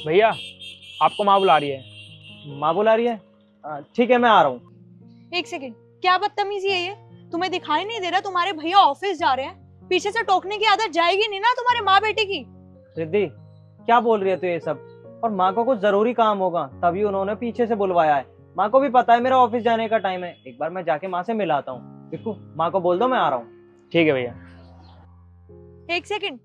भैया, आपको माँ बुला रही है। माँ बुला रही है? ठीक है, मैं आ रहा हूँ। एक सेकंड, क्या बदतमीजी है ये? तुम्हें दिखाई नहीं दे रहा तुम्हारे भैया ऑफिस जा रहे हैं? पीछे से टोकने की आदत जाएगी नहीं ना तुम्हारे माँ बेटे की? रिद्धि, क्या बोल रही है तू ये सब? और माँ को कुछ जरूरी काम होगा तभी उन्होंने पीछे से बुलवाया है। माँ को भी पता है मेरा ऑफिस जाने का टाइम है। एक बार मैं जाके माँ से मिलाता हूँ। बिक्कू, माँ को बोल दो मैं आ रहा हूँ। ठीक है भैया। एक सेकंड,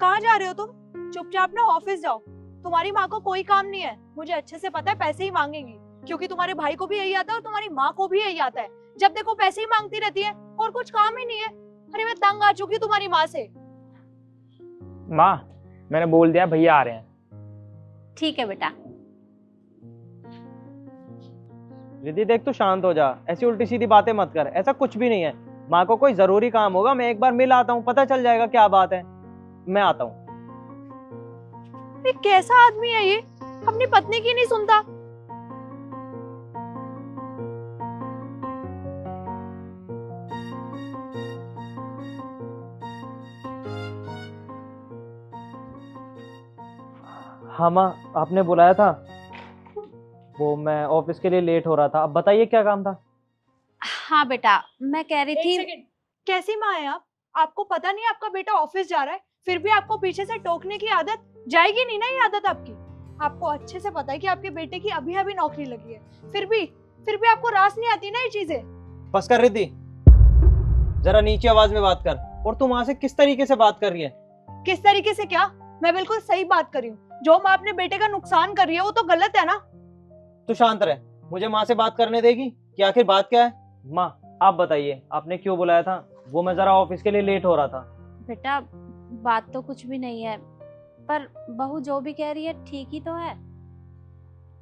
कहाँ जा रहे हो तुम? चुपचाप ना ऑफिस जाओ। तुम्हारी माँ को कोई काम नहीं है, मुझे अच्छे से पता है, पैसे ही मांगेंगी। क्योंकि तुम्हारे भाई को भी यही आता है और तुम्हारी माँ को भी यही आता है। जब देखो पैसे ही मांगती रहती है और कुछ काम ही नहीं है। अरे मैं तंग आ चुकी हूँ तुम्हारी माँ से। माँ, मैंने बोल दिया भैया आ रहे हैं। ठीक है बेटा। रिद्धि देख, तू शांत हो जा, ऐसी उल्टी सीधी बातें मत कर। ऐसा कुछ भी नहीं है। माँ को कोई जरूरी काम होगा, मैं एक बार मिल आता हूँ, पता चल जाएगा क्या बात है। मैं आता हूँ। ये कैसा आदमी है ये? अपनी पत्नी की नहीं सुनता। हाँ माँ, आपने बुलाया था? वो मैं ऑफिस के लिए लेट हो रहा था। अब बताइए क्या काम था? हाँ बेटा, मैं कह रही एक थी। सेकंड, कैसी माँ है आप? आपको पता नहीं आपका बेटा ऑफिस जा रहा है, फिर भी आपको पीछे से टोकने की आदत जाएगी नहीं ना? ये आदत आपकी, आपको अच्छे से पता है कि आपके बेटे की अभी अभी नौकरी लगी है, फिर भी आपको रास नहीं आती ना ये चीजें। बस कर रिद्धि, जरा नीचे आवाज में बात कर। और तू वहां से किस तरीके से बात कर रही है? किस तरीके से क्या? मैं बिल्कुल सही बात कर रही हूँ। जो माँ अपने बेटे का नुकसान कर रही है वो तो गलत है ना? तू शांत रह, मुझे माँ से बात करने देगी कि आखिर बात क्या है? माँ, आप बताइए, आपने क्यों बुलाया था? वो मैं जरा ऑफिस के लिए लेट हो रहा था। बेटा, बात तो कुछ भी नहीं है, पर बहू जो भी कह रही है ठीक ही तो है।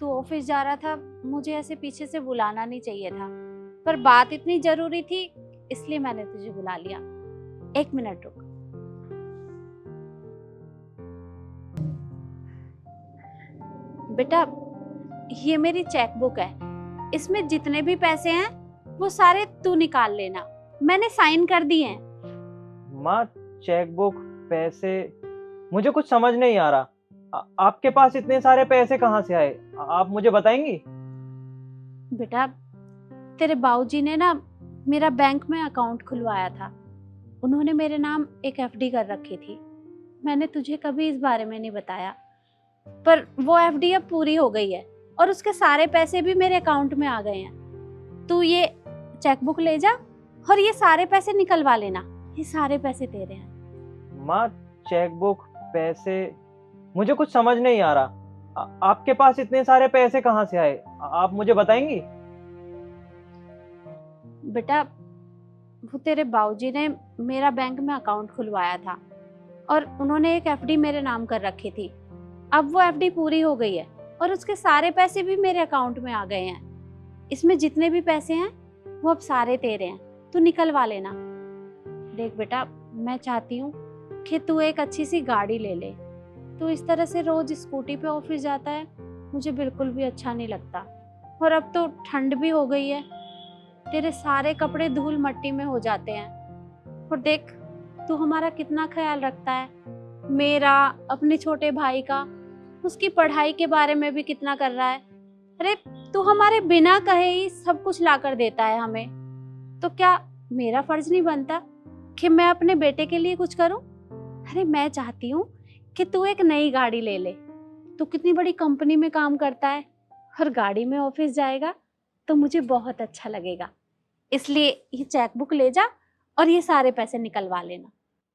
तू ऑफिस जा रहा था, मुझे ऐसे पीछे से बुलाना नहीं चाहिए था, पर बात इतनी जरूरी थी इसलिए मैंने तुझे बुला लिया। एक मिनट रुक। बेटा, ये मेरी चेकबुक है, इसमें जितने भी पैसे हैं वो सारे तू निकाल लेना, मैंने साइन कर दिए हैं। माँ, चेकबुक, पैसे, मुझे कुछ समझ नहीं आ रहा। आपके पास इतने सारे पैसे कहाँ से आए? आप मुझे बताएंगी? बेटा, तेरे बाबूजी ने ना मेरा बैंक में अकाउंट खुलवाया था। उन्होंने मेरे नाम एक एफडी कर रखी थी। मैंने तुझे कभी इस बारे में नहीं बताया, पर वो एफडी अब पूरी हो गई है और उसके सारे पैसे भी मेरे अकाउंट में आ गए हैं। तू ये चेकबुक ले जा और ये सारे पैसे निकलवा लेना, ये सारे पैसे तेरे हैं। माँ, चेकबुक, पैसे, मुझे कुछ समझ नहीं आ रहा। आपके पास इतने सारे पैसे कहाँ से आए? आप मुझे बताएंगी? बेटा, वो तेरे बाबूजी ने मेरा बैंक में अकाउंट खुलवाया था और उन्होंने एक एफडी मेरे नाम कर रखी थी। अब वो एफडी पूरी हो गई है और उसके सारे पैसे भी मेरे अकाउंट में आ गए हैं। इसमें जितने भी पैसे हैं वो अब सारे तेरे हैं, तू निकलवा लेना। देख बेटा, मैं चाहती हूँ कि तू एक अच्छी सी गाड़ी ले ले। तू इस तरह से रोज स्कूटी पे ऑफिस जाता है, मुझे बिल्कुल भी अच्छा नहीं लगता। और अब तो ठंड भी हो गई है, तेरे सारे कपड़े धूल मट्टी में हो जाते हैं। और देख, तू हमारा कितना ख्याल रखता है, मेरा, अपने छोटे भाई का, उसकी पढ़ाई के बारे में भी कितना कर रहा है। अरे तू हमारे बिना कहे ही सब कुछ ला कर देता है हमें, तो क्या मेरा फर्ज नहीं बनता कि मैं अपने बेटे के लिए कुछ करूं? अरे मैं चाहती हूँ कि तू एक नई गाड़ी ले ले। तू कितनी बड़ी कंपनी में काम करता है और गाड़ी में ऑफिस जाएगा तो मुझे बहुत अच्छा लगेगा। इसलिए ये चेकबुक ले जा और ये सारे पैसे निकलवा लेना।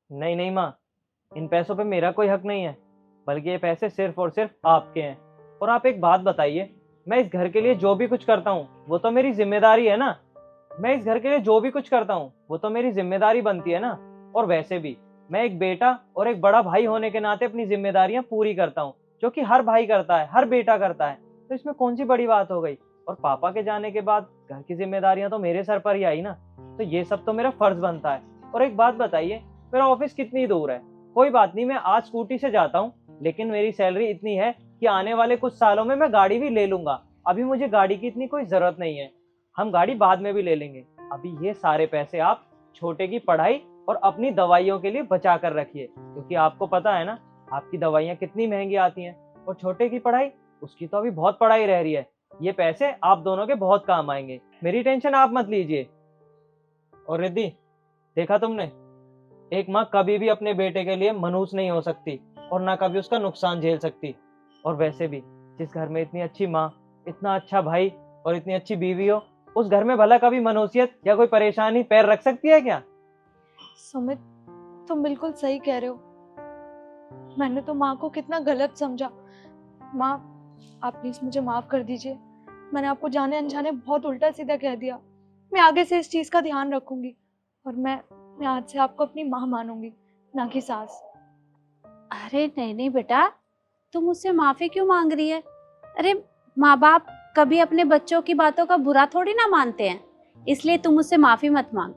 नहीं नहीं माँ, इन पैसों पे मेरा कोई हक नहीं है, बल्कि ये पैसे सिर्फ और सिर्फ आपके हैं। और आप एक बात बताइए, मैं इस घर के लिए जो भी कुछ करता हूँ वो तो मेरी जिम्मेदारी है ना? मैं इस घर के लिए जो भी कुछ करता हूँ वो तो मेरी जिम्मेदारी बनती है ना? और वैसे भी मैं एक बेटा और एक बड़ा भाई होने के नाते अपनी जिम्मेदारियां पूरी करता हूँ, जो कि हर भाई करता है, हर बेटा करता है। तो इसमें कौन सी बड़ी बात हो गई? और पापा के जाने के बाद घर की जिम्मेदारियां तो मेरे सर पर ही आई ना, तो ये सब तो मेरा फर्ज बनता है। और एक बात बताइए, मेरा ऑफिस कितनी दूर है? कोई बात नहीं, मैं आज स्कूटी से जाता हूँ, लेकिन मेरी सैलरी इतनी है कि आने वाले कुछ सालों में मैं गाड़ी भी ले लूंगा। अभी मुझे गाड़ी की इतनी कोई जरूरत नहीं है, हम गाड़ी बाद में भी ले लेंगे। अभी ये सारे पैसे आप छोटे की पढ़ाई और अपनी दवाइयों के लिए बचा कर रखिए, क्योंकि आपको पता है ना आपकी दवाइयाँ कितनी महंगी आती हैं। और छोटे की पढ़ाई, उसकी तो अभी बहुत पढ़ाई रह रही है। ये पैसे आप दोनों के बहुत काम आएंगे, मेरी टेंशन आप मत लीजिए। और रिद्धि, देखा तुमने, एक माँ कभी भी अपने बेटे के लिए मनहूस नहीं हो सकती और ना कभी उसका नुकसान झेल सकती। और वैसे भी जिस घर में इतनी अच्छी माँ, इतना अच्छा भाई और इतनी अच्छी बीवी हो, उस घर में भला कभी मनहूसियत या कोई परेशानी पैर रख सकती है क्या? सुमित, तुम बिल्कुल सही कह रहे हो। मैंने तो माँ को कितना गलत समझा। माँ, आप प्लीज मुझे माफ कर दीजिए। मैंने आपको जाने अनजाने बहुत उल्टा सीधा कह दिया। मैं आगे से इस चीज का ध्यान रखूंगी और मैं आज से आपको अपनी माँ मानूंगी, ना कि सास। अरे नहीं नहीं बेटा, तुम मुझसे माफी क्यों मांग रही है? अरे माँ बाप कभी अपने बच्चों की बातों का बुरा थोड़ी ना मानते हैं, इसलिए तुम मुझसे माफी मत मांग।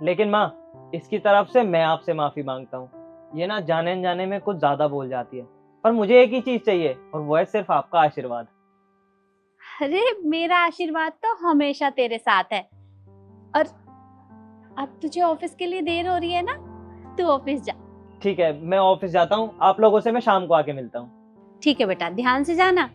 लेकिन माँ, इसकी तरफ से मैं आपसे माफी मांगता हूँ। ये ना जाने अनजाने में कुछ ज्यादा बोल जाती है, पर मुझे एक ही चीज चाहिए और वो है सिर्फ आपका आशीर्वाद। अरे मेरा आशीर्वाद तो हमेशा तेरे साथ है। और अब तुझे ऑफिस के लिए देर हो रही है ना, तू ऑफिस जा। ठीक है, मैं ऑफिस जाता हूँ, आप लोगों से मैं शाम को आके मिलता हूँ। ठीक है बेटा, ध्यान से जाना।